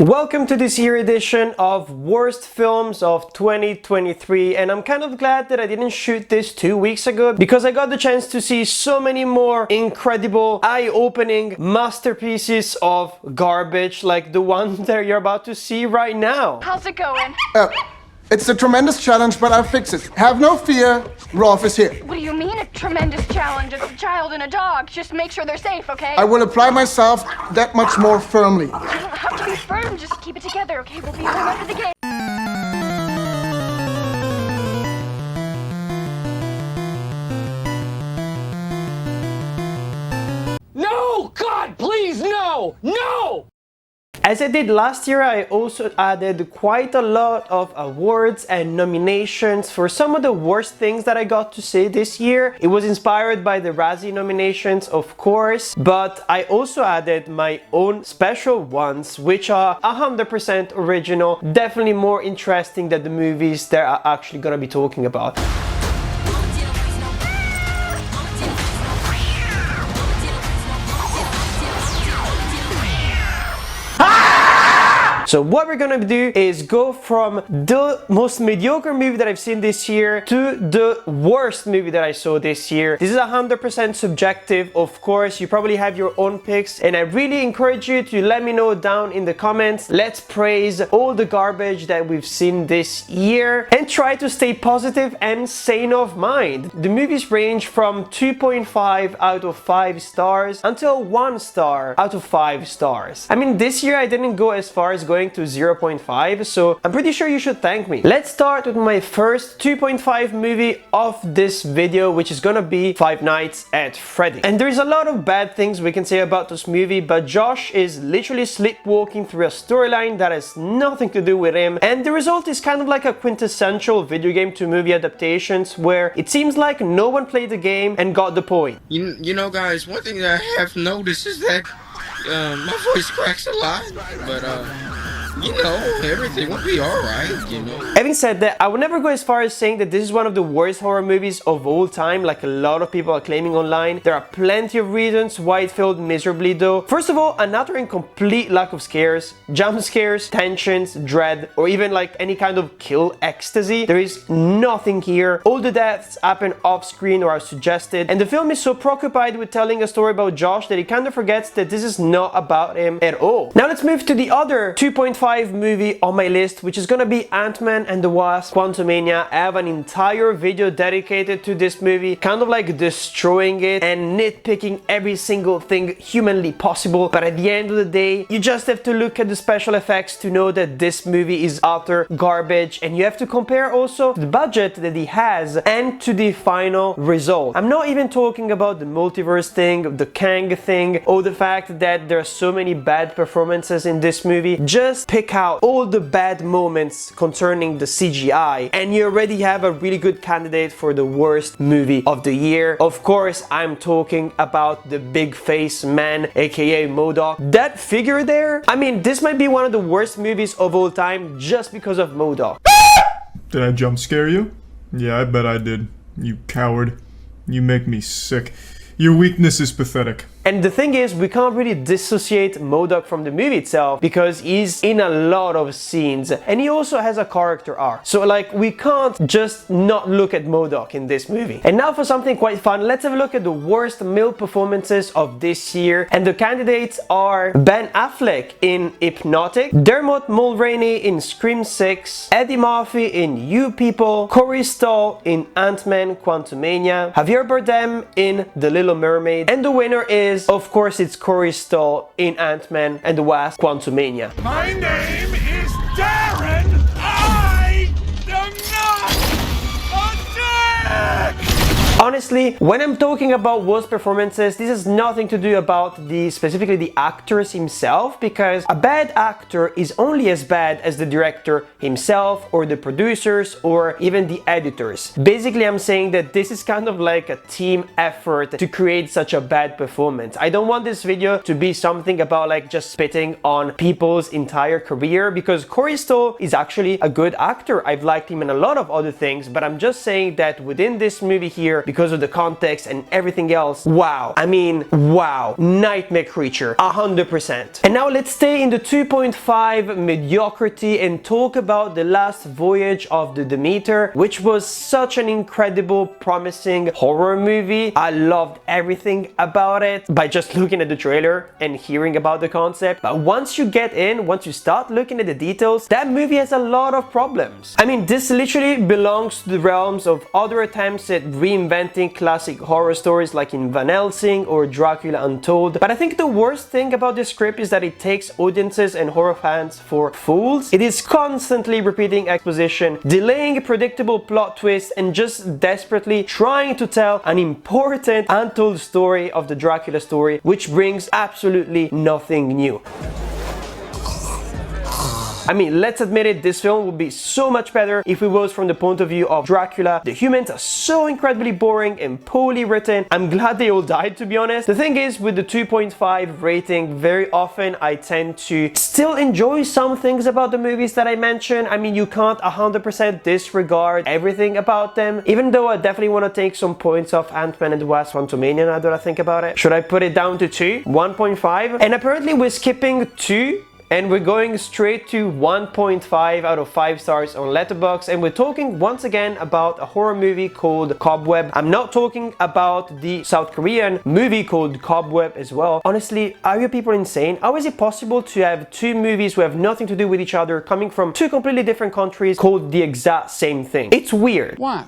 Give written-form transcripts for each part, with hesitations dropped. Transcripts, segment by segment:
Welcome to this year edition of Worst Films of 2023, and I'm kind of glad that I didn't shoot this 2 weeks ago because I got the chance to see so many more incredible, eye-opening masterpieces of garbage like the one that you're about to see right now. How's it going? It's a tremendous challenge, but I'll fix it. Have no fear, Rolf is here. What do you mean a tremendous challenge? It's a child and a dog. Just make sure they're safe, okay? I will apply myself that much more firmly. You don't have to be firm. Just keep it together, okay? We'll be home after the game. No! God, please, no! No! As I did last year, I also added quite a lot of awards and nominations for some of the worst things that I got to see this year. It was inspired by the Razzie nominations, of course, but I also added my own special ones, which are 100% original, definitely more interesting than the movies that I'm actually gonna be talking about. So what we're gonna do is go from the most mediocre movie that I've seen this year to the worst movie that I saw this year. This is 100% subjective, of course. You probably have your own picks, and I really encourage you to let me know down in the comments. Let's praise all the garbage that we've seen this year and try to stay positive and sane of mind. The movies range from 2.5 out of 5 stars until 1 star out of 5 stars. I mean, this year I didn't go as far as going to 0.5, so I'm pretty sure you should thank me. Let's start with my first 2.5 movie of this video, which is gonna be Five Nights at Freddy's. And there's a lot of bad things we can say about this movie, but Josh is literally sleepwalking through a storyline that has nothing to do with him, and the result is kind of like a quintessential video game to movie adaptations where it seems like no one played the game and got the point. You know, guys, one thing that I have noticed is that my voice cracks a lot, but you know, everything will be alright, you know. Having said that, I would never go as far as saying that this is one of the worst horror movies of all time, like a lot of people are claiming online. There are plenty of reasons why it failed miserably though. First of all, an utter and complete lack of scares, jump scares, tensions, dread, or even like any kind of kill ecstasy. There is nothing here. All the deaths happen off screen or are suggested, and the film is so preoccupied with telling a story about Josh that it kind of forgets that this is not about him at all. Now let's move to the other 2.5 movie on my list, which is gonna be Antman and the Wasp Quantumania. I have an entire video dedicated to this movie, kind of like destroying it and nitpicking every single thing humanly possible, but at the end of the day, you just have to look at the special effects to know that this movie is utter garbage, and you have to compare also the budget that he has and to the final result. I'm not even talking about the multiverse thing, the Kang thing, or the fact that there are so many bad performances in this movie. Just pick out all the bad moments concerning the CGI and you already have a really good candidate for the worst movie of the year. Of course, I'm talking about the big face man, aka MODOK. That figure there, I mean, this might be one of the worst movies of all time just because of MODOK. Did I jump scare you? Yeah, I bet I did. You coward. You make me sick. Your weakness is pathetic. And the thing is, we can't really dissociate MODOK from the movie itself because he's in a lot of scenes and he also has a character arc. So like, we can't just not look at MODOK in this movie. And now for something quite fun, let's have a look at the worst male performances of this year. And the candidates are Ben Affleck in Hypnotic, Dermot Mulroney in Scream 6, Eddie Murphy in You People, Corey Stoll in Antman Quantumania, Javier Bardem in The Little Mermaid, and the winner is, of course, it's Corey Stoll in Antman and the Wasp Quantumania. My name is Darren. I am not a dick. Honestly, when I'm talking about worst performances, this has nothing to do about specifically the actors himself, because a bad actor is only as bad as the director himself or the producers or even the editors. Basically, I'm saying that this is kind of like a team effort to create such a bad performance. I don't want this video to be something about like just spitting on people's entire career, because Corey Stoll is actually a good actor. I've liked him in a lot of other things, but I'm just saying that within this movie here, because of the context and everything else. Wow. I mean, wow. Nightmare creature. 100%. And now let's stay in the 2.5 mediocrity and talk about The Last Voyage of the Demeter, which was such an incredible, promising horror movie. I loved everything about it by just looking at the trailer and hearing about the concept. But once you get in, once you start looking at the details, that movie has a lot of problems. I mean, this literally belongs to the realms of other attempts at reinventing classic horror stories like in Van Helsing or Dracula Untold. But I think the worst thing about this script is that it takes audiences and horror fans for fools. It is constantly repeating exposition, delaying a predictable plot twist, and just desperately trying to tell an important untold story of the Dracula story, which brings absolutely nothing new. I mean, let's admit it, this film would be so much better if it was from the point of view of Dracula. The humans are so incredibly boring and poorly written. I'm glad they all died, to be honest. The thing is, with the 2.5 rating, very often I tend to still enjoy some things about the movies that I mentioned. I mean, you can't 100% disregard everything about them, even though I definitely want to take some points off Antman and the Wasp Quantumania now that I think about it. Should I put it down to 2? 1.5? And apparently we're skipping 2. And we're going straight to 1.5 out of 5 stars on Letterboxd, and we're talking once again about a horror movie called Cobweb. I'm not talking about the South Korean movie called Cobweb as well. Honestly, are you people insane? How is it possible to have two movies who have nothing to do with each other, coming from two completely different countries, called the exact same thing? It's weird. Why?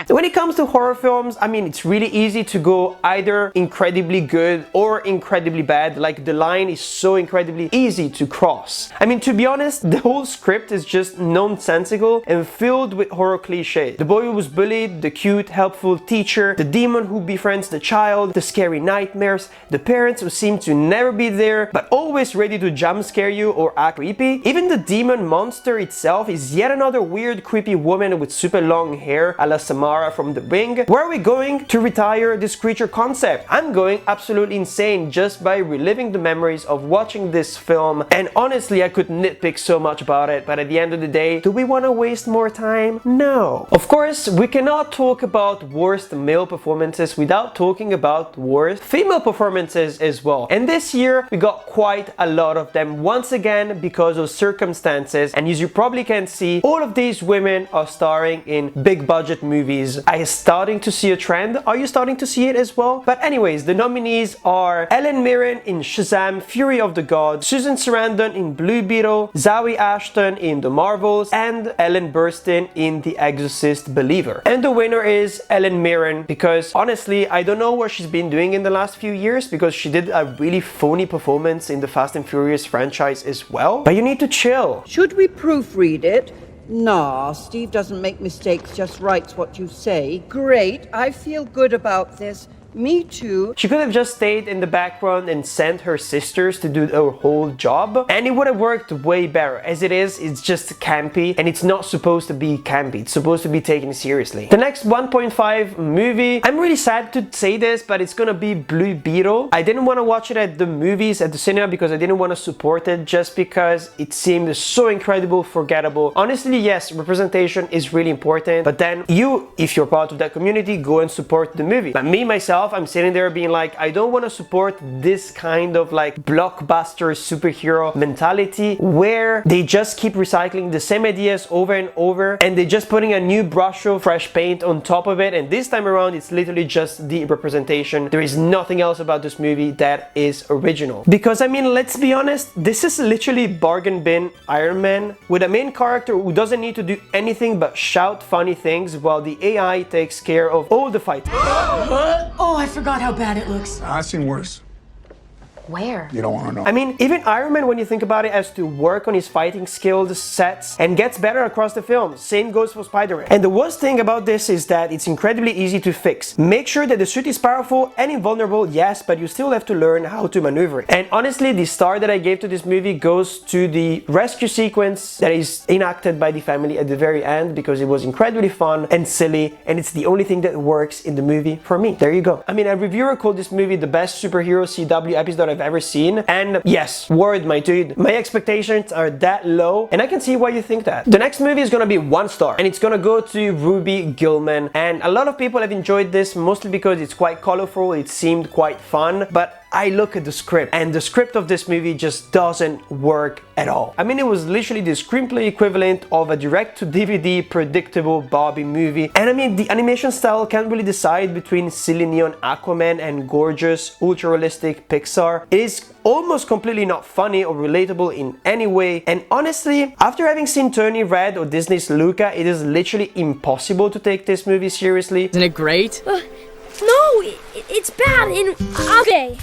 When it comes to horror films, I mean, it's really easy to go either incredibly good or incredibly bad. Like, the line is so incredibly easy to cross. I mean, to be honest, the whole script is just nonsensical and filled with horror cliches. The boy who was bullied, the cute, helpful teacher, the demon who befriends the child, the scary nightmares, the parents who seem to never be there but always ready to jump scare you or act creepy. Even the demon monster itself is yet another weird, creepy woman with super long hair a la Samara from The Ring. Where are we going to retire this creature concept? I'm going absolutely insane just by reliving the memories of watching this film, and honestly I could nitpick so much about it, but at the end of the day, do we want to waste more time? No. Of course, we cannot talk about worst male performances without talking about worst female performances as well. And this year we got quite a lot of them once again because of circumstances, and as you probably can see, all of these women are starring in big budget movies. I am starting to see a trend. Are you starting to see it as well? But anyways, the nominees are Helen Mirren in Shazam! Fury of the Gods, Susan Sarandon in Blue Beetle, Zawe Ashton in The Marvels, and Ellen Burstyn in The Exorcist Believer. And the winner is Helen Mirren, because honestly, I don't know what she's been doing in the last few years, because she did a really phony performance in the Fast and Furious franchise as well. But you need to chill. Should we proofread it? Nah, Steve doesn't make mistakes, just writes what you say. Great, I feel good about this. Me too. She could have just stayed in the background and sent her sisters to do her whole job, and it would have worked way better. As it is, it's just campy, and it's not supposed to be campy. It's supposed to be taken seriously. The next 1.5 movie, I'm really sad to say this, but it's gonna be Blue Beetle. I didn't want to watch it at the movies, at the cinema, because I didn't want to support it just because it seemed so incredible, forgettable. Honestly, yes, representation is really important, but then you, if you're part of that community, go and support the movie. But me, myself, I'm sitting there being like, I don't want to support this kind of like blockbuster superhero mentality where they just keep recycling the same ideas over and over, and they're just putting a new brush of fresh paint on top of it, and this time around it's literally just the representation. There is nothing else about this movie that is original. Because I mean, let's be honest, this is literally bargain bin Iron Man with a main character who doesn't need to do anything but shout funny things while the AI takes care of all the fighting. Oh, I forgot how bad it looks. I've seen worse. Where? You don't want to know. I mean, even Iron Man, when you think about it, has to work on his fighting skills, sets, and gets better across the film. Same goes for Spider-Man. And the worst thing about this is that it's incredibly easy to fix. Make sure that the suit is powerful and invulnerable, yes, but you still have to learn how to maneuver it. And honestly, the star that I gave to this movie goes to the rescue sequence that is enacted by the family at the very end, because it was incredibly fun and silly, and it's the only thing that works in the movie for me. There you go. I mean, a reviewer called this movie the best superhero CW episode I've ever seen. And yes, word, my dude, my expectations are that low, and I can see why you think that. The next movie is gonna be 1 star, and it's gonna go to Ruby Gillman. And a lot of people have enjoyed this, mostly because it's quite colorful, it seemed quite fun, but I look at the script, and the script of this movie just doesn't work at all. I mean, it was literally the screenplay equivalent of a direct-to-DVD predictable Barbie movie. And I mean, the animation style can't really decide between silly neon Aquaman and gorgeous, ultra-realistic Pixar. It is almost completely not funny or relatable in any way. And honestly, after having seen Turning Red or Disney's Luca, it is literally impossible to take this movie seriously. Isn't it great? No, it's bad and okay.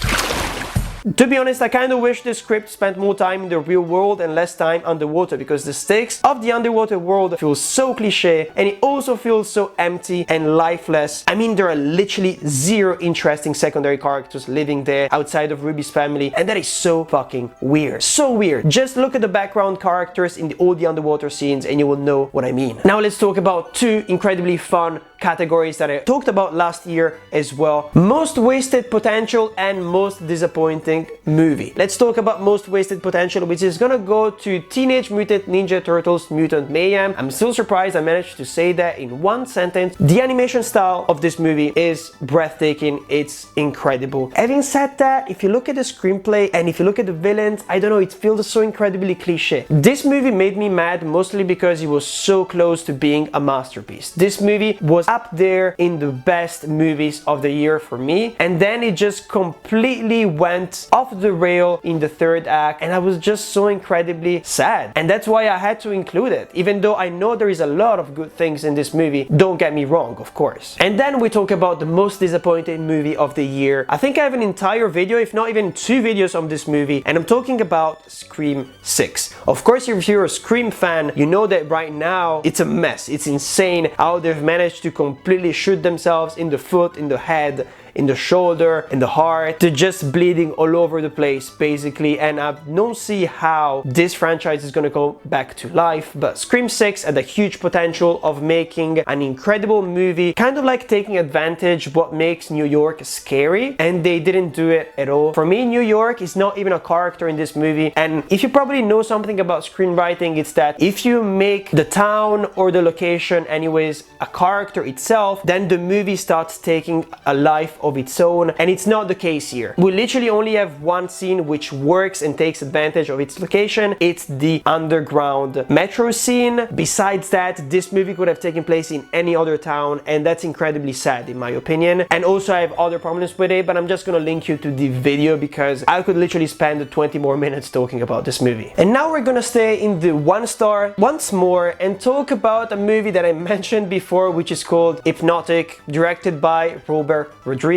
To be honest, I kind of wish the script spent more time in the real world and less time underwater, because the stakes of the underwater world feel so cliche, and it also feels so empty and lifeless. I mean, there are literally zero interesting secondary characters living there outside of Ruby's family, and that is so fucking weird. So weird. Just look at the background characters in all the underwater scenes and you will know what I mean. Now let's talk about 2 incredibly fun categories that I talked about last year as well. Most wasted potential and most disappointing movie. Let's talk about most wasted potential, which is gonna go to Teenage Mutant Ninja Turtles Mutant Mayhem. I'm still surprised I managed to say that in 1 sentence. The animation style of this movie is breathtaking. It's incredible. Having said that, if you look at the screenplay and if you look at the villains, I don't know, it feels so incredibly cliche. This movie made me mad mostly because it was so close to being a masterpiece. This movie was up there in the best movies of the year for me, and then it just completely went off the rail in the 3rd act, and I was just so incredibly sad, and that's why I had to include it, even though I know there is a lot of good things in this movie, don't get me wrong, of course. And then we talk about the most disappointing movie of the year. I think I have an entire video, if not even 2 videos on this movie, and I'm talking about Scream 6. Of course, if you're a Scream fan, you know that right now it's a mess. It's insane how they've managed to completely shoot themselves in the foot, in the head, in the shoulder, in the heart. They're just bleeding all over the place basically, and I don't see how this franchise is gonna go back to life. But Scream 6 had a huge potential of making an incredible movie, kind of like taking advantage of what makes New York scary, and they didn't do it at all. For me, New York is not even a character in this movie, and if you probably know something about screenwriting, it's that if you make the town or the location anyways a character itself, then the movie starts taking a life of its own, and it's not the case here. We literally only have 1 scene which works and takes advantage of its location. It's the underground metro scene. Besides that, this movie could have taken place in any other town, and that's incredibly sad in my opinion. And also I have other problems with it, but I'm just gonna link you to the video because I could literally spend 20 more minutes talking about this movie. And now we're gonna stay in the 1 star once more and talk about a movie that I mentioned before, which is called Hypnotic, directed by Robert Rodriguez.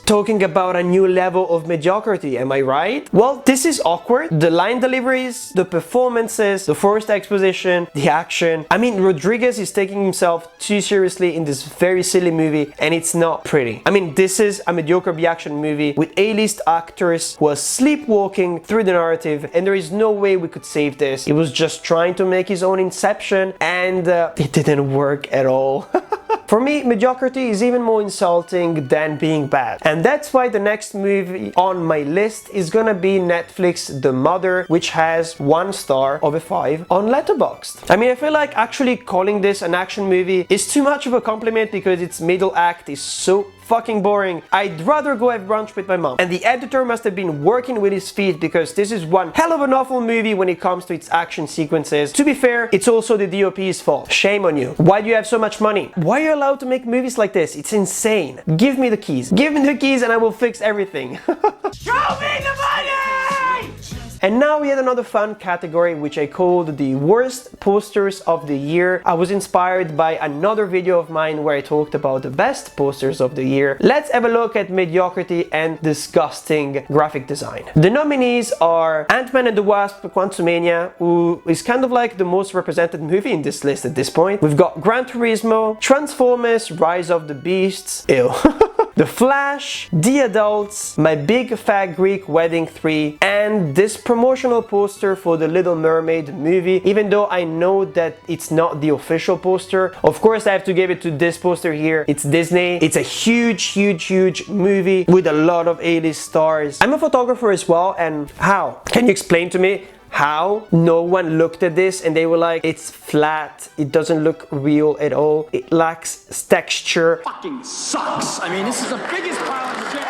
Talking about a new level of mediocrity, am I right? Well, this is awkward. The line deliveries, the performances, the forced exposition, the action. I mean, Rodriguez is taking himself too seriously in this very silly movie, and it's not pretty. I mean, this is a mediocre B-action movie with A-list actors who are sleepwalking through the narrative, and there is no way we could save this. He was just trying to make his own Inception, and it didn't work at all. For me, mediocrity is even more insulting than being bad. And that's why the next movie on my list is gonna be Netflix The Mother, which has 1 star of 5 on Letterboxd. I mean, I feel like actually calling this an action movie is too much of a compliment because its middle act is so fucking boring. I'd rather go have brunch with my mom. And the editor must have been working with his feet because this is one hell of an awful movie when it comes to its action sequences. To be fair, it's also the DOP's fault. Shame on you. Why do you have so much money? Why are you allowed to make movies like this? It's insane. Give me the keys. Give me the keys and I will fix everything. Show me the money! And now we had another fun category which I called the worst posters of the year. I was inspired by another video of mine where I talked about the best posters of the year. Let's have a look at mediocrity and disgusting graphic design. The nominees are Antman and the Wasp Quantumania, who is kind of like the most represented movie in this list at this point. We've got Gran Turismo, Transformers, Rise of the Beasts, ew. The Flash, The Adults, My Big Fat Greek Wedding 3, and this promotional poster for the Little Mermaid movie, even though I know that it's not the official poster. Of course, I have to give it to this poster here. It's Disney. It's a huge movie with a lot of A-list stars. I'm a photographer as well, and how? Can you explain to me how no one looked at this and they were like, it's flat, it doesn't look real at all, it lacks texture. Fucking sucks. I mean, this is the biggest pile of shit.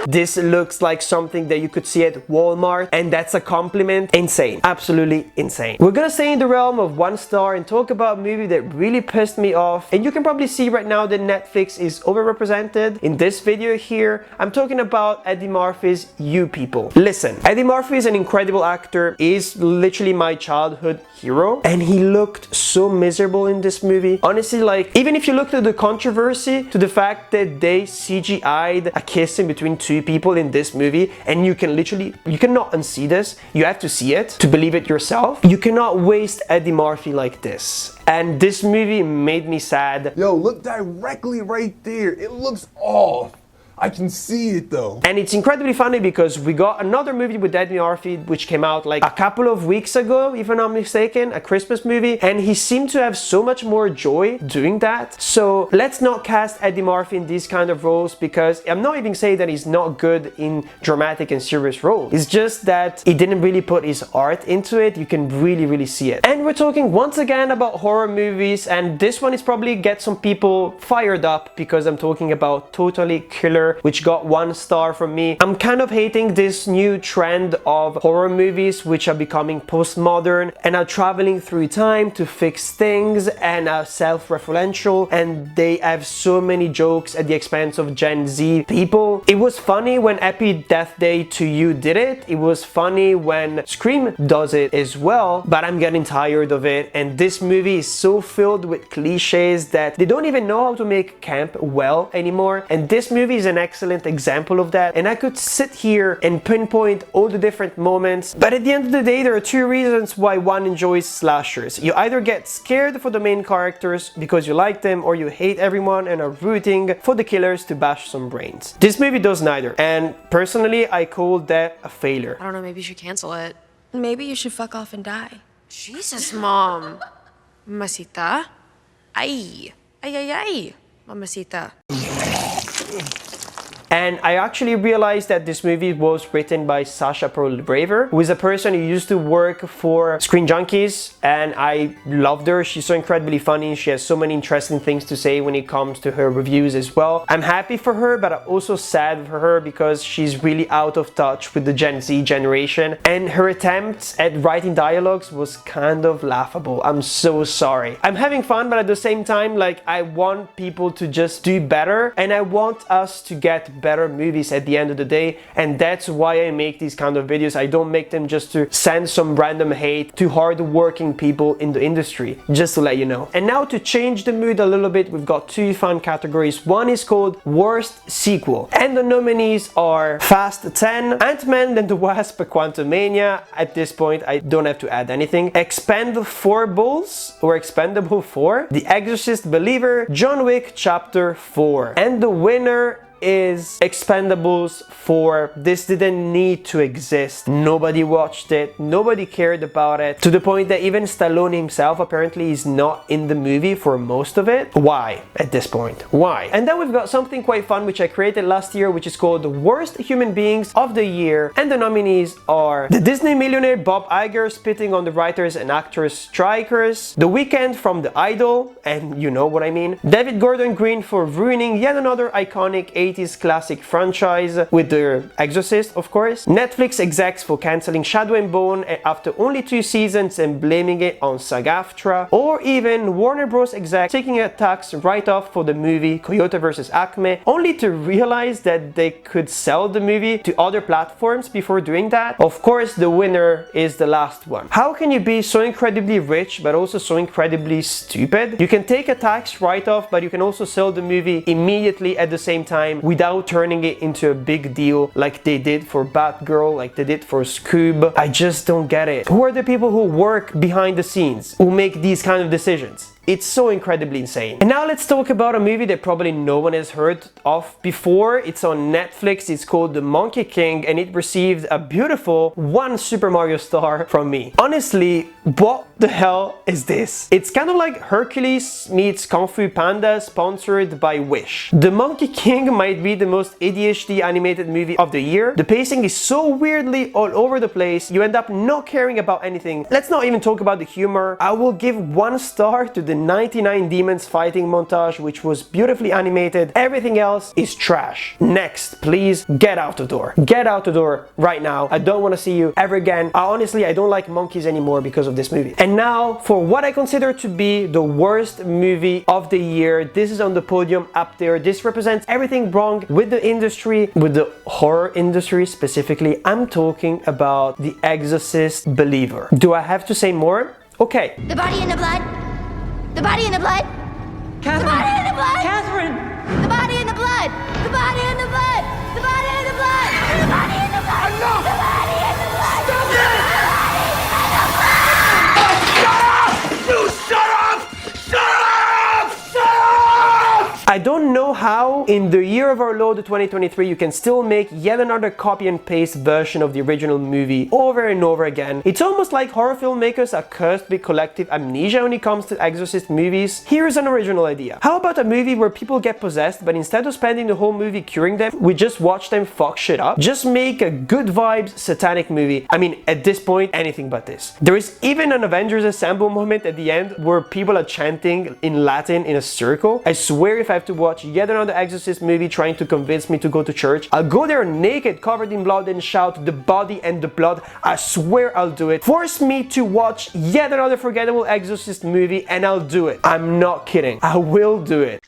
This looks like something that you could see at Walmart, and that's a compliment. Insane. Absolutely insane. We're gonna stay in the realm of 1 star and talk about a movie that really pissed me off. And you can probably see right now that Netflix is overrepresented in this video here. I'm talking about Eddie Murphy's You People. Listen, Eddie Murphy is an incredible actor. He's literally my childhood hero, and he looked so miserable in this movie. Honestly, like, even if you look at the controversy to the fact that they CGI'd a kiss in between 2 people in this movie, and you cannot unsee this. You have to see it to believe it yourself. You cannot waste Eddie Murphy like this. And this movie made me sad. Yo, look directly right there. It looks off. I can see it though. And it's incredibly funny because we got another movie with Eddie Murphy which came out like a couple of weeks ago, if I'm not mistaken, a Christmas movie, and he seemed to have so much more joy doing that. So let's not cast Eddie Murphy in these kind of roles, because I'm not even saying that he's not good in dramatic and serious roles. It's just that he didn't really put his art into it. You can really see it. And we're talking once again about horror movies, and this one is probably get some people fired up because I'm talking about Totally Killer, which got 1 star from me. I'm kind of hating this new trend of horror movies which are becoming postmodern and are traveling through time to fix things and are self-referential, and they have so many jokes at the expense of Gen Z people. It was funny when Happy Death Day to You did it. It was funny when Scream does it as well, but I'm getting tired of it, and this movie is so filled with cliches that they don't even know how to make camp well anymore, and this movie is an excellent example of that. And I could sit here and pinpoint all the different moments, but at the end of the day there are 2 reasons why one enjoys slashers. You either get scared for the main characters because you like them, or you hate everyone and are rooting for the killers to bash some brains. This movie does neither, and personally I call that a failure. I don't know, maybe you should cancel it. Maybe you should fuck off and die. Jesus, Mom. Mamacita. Ay. Ay, ay, ay. Mamacita. And I actually realized that this movie was written by Sasha Pearl-Braver, who is a person who used to work for Screen Junkies, and I loved her. She's so incredibly funny. She has so many interesting things to say when it comes to her reviews as well. I'm happy for her, but I'm also sad for her because she's really out of touch with the Gen Z generation, and her attempts at writing dialogues was kind of laughable. I'm so sorry. I'm having fun, but at the same time, like, I want people to just do better, and I want us to get better movies at the end of the day, and that's why I make these kind of videos. I don't make them just to send some random hate to hard-working people in the industry, just to let you know. And now to change the mood a little bit, we've got 2 fun categories. One is called Worst Sequel, and the nominees are Fast 10, Antman and the Wasp Quantumania. At this point I don't have to add anything. Expendables or Expendable 4, The Exorcist Believer, John Wick Chapter 4, and the winner is Expendables 4. This didn't need to exist. Nobody watched it, nobody cared about it, to the point that even Stallone himself apparently is not in the movie for most of it. Why at this point? Why? And then we've got something quite fun which I created last year, which is called the Worst Human Beings of the Year, and the nominees are the Disney millionaire Bob Iger spitting on the writers and actors strikers, The Weeknd from The Idol, and you know what I mean, David Gordon Green for ruining yet another iconic 80s classic franchise with The Exorcist, of course, Netflix execs for cancelling Shadow and Bone after only 2 seasons and blaming it on SAG-AFTRA, or even Warner Bros. Execs taking a tax write-off for the movie Coyote vs. Acme, only to realize that they could sell the movie to other platforms before doing that. Of course, the winner is the last one. How can you be so incredibly rich but also so incredibly stupid? You can take a tax write-off, but you can also sell the movie immediately at the same time without turning it into a big deal like they did for Batgirl, like they did for Scoob. I just don't get it. Who are the people who work behind the snes, who make these kind of decisions? It's so incredibly insane. And now let's talk about a movie that probably no one has heard of before. It's on Netflix. It's called The Monkey King, and it received a beautiful 1 Super Mario star from me. Honestly, what the hell is this? It's kind of like Hercules meets Kung Fu Panda, sponsored by Wish. The Monkey King might be the most ADHD animated movie of the year. The pacing is so weirdly all over the place, you end up not caring about anything. Let's not even talk about the humor. I will give 1 star to the 99 demons fighting montage, which was beautifully animated. Everything else is trash. Next, please get out the door. Get out the door right now. I don't want to see you ever again. Honestly, I don't like monkeys anymore because of this movie. And now for what I consider to be the worst movie of the year. This is on the podium up there. This represents everything wrong with the industry, with the horror industry specifically. I'm talking about The Exorcist Believer. Do I have to say more? Okay. The body in the blood. The body in the blood. Catherine. The body in the blood. Catherine. The body in the blood. The body in the blood. The body in the blood. The body in the blood. Enough! The body in the blood. Stop it! Shut up! Shut up! Shut up! I don't know how in the year of our Lord 2023 you can still make yet another copy and paste version of the original movie over and over again. It's almost like horror filmmakers are cursed with collective amnesia when it comes to Exorcist movies. Here's an original idea. How about a movie where people get possessed, but instead of spending the whole movie curing them, we just watch them fuck shit up? Just make a good vibes satanic movie. I mean, at this point, anything but this. There is even an Avengers Assemble moment at the end where people are chanting in Latin in a circle. I swear if I have to watch yet another Exorcist movie trying to convince me to go to church, I'll go there naked, covered in blood, and shout the body and the blood. I swear I'll do it. Force me to watch yet another forgettable Exorcist movie and I'll do it. I'm not kidding. I will do it.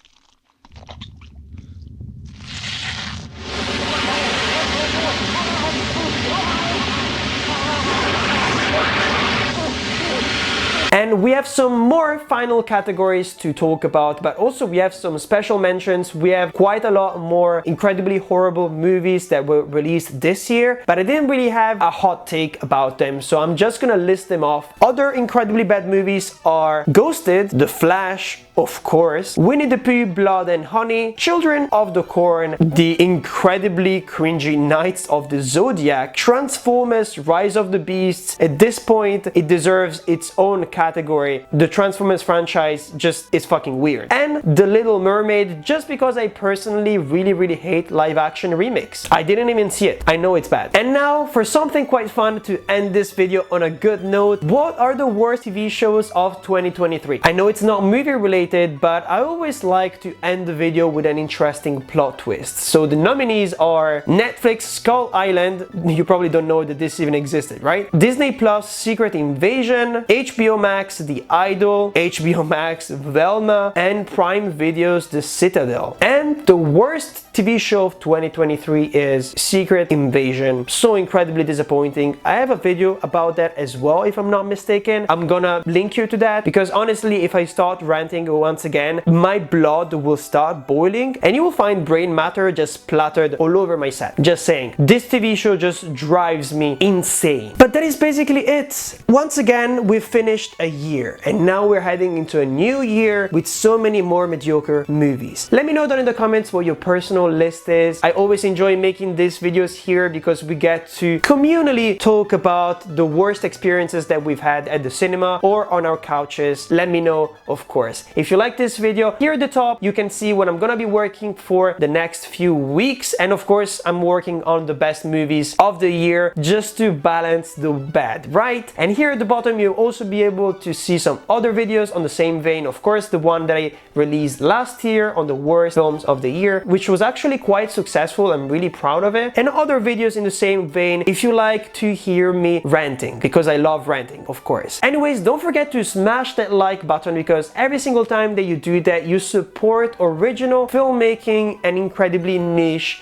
And we have some more final categories to talk about, but also we have some special mentions. We have quite a lot more incredibly horrible movies that were released this year, but I didn't really have a hot take about them, so I'm just gonna list them off. Other incredibly bad movies are Ghosted, The Flash, of course, Winnie the Pooh, Blood and Honey, Children of the Corn, the incredibly cringy Knights of the Zodiac, Transformers, Rise of the Beasts. At this point, it deserves its own category. The Transformers franchise just is fucking weird. And The Little Mermaid, just because I personally really hate live action remakes. I didn't even see it. I know it's bad. And now for something quite fun to end this video on a good note. What are the worst TV shows of 2023? I know it's not movie related, but I always like to end the video with an interesting plot twist. So the nominees are Netflix Skull Island. You probably don't know that this even existed, right? Disney Plus Secret Invasion, HBO Max The Idol, HBO Max Velma, and Prime Video's The Citadel. And the worst TV show of 2023 is Secret Invasion. So incredibly disappointing. I have a video about that as well, if I'm not mistaken. I'm gonna link you to that, because honestly, if I start ranting once again, my blood will start boiling and you will find brain matter just splattered all over my set. Just saying, this TV show just drives me insane. But that is basically it. Once again, we've finished a year and now we're heading into a new year with so many more mediocre movies. Let me know down in the comments what your personal list is. I always enjoy making these videos here because we get to communally talk about the worst experiences that we've had at the cinema or on our couches. Let me know, of course. If you like this video, here at the top you can see what I'm gonna be working for the next few weeks, and of course I'm working on the best movies of the year just to balance the bad, right? And here at the bottom you'll also be able to see some other videos on the same vein. Of course, the one that I released last year on the worst films of the year, which was actually quite successful. I'm really proud of it. And other videos in the same vein if you like to hear me ranting, because I love ranting, of course. Anyways, don't forget to smash that like button, because every single time that you do that, you support original filmmaking and incredibly niche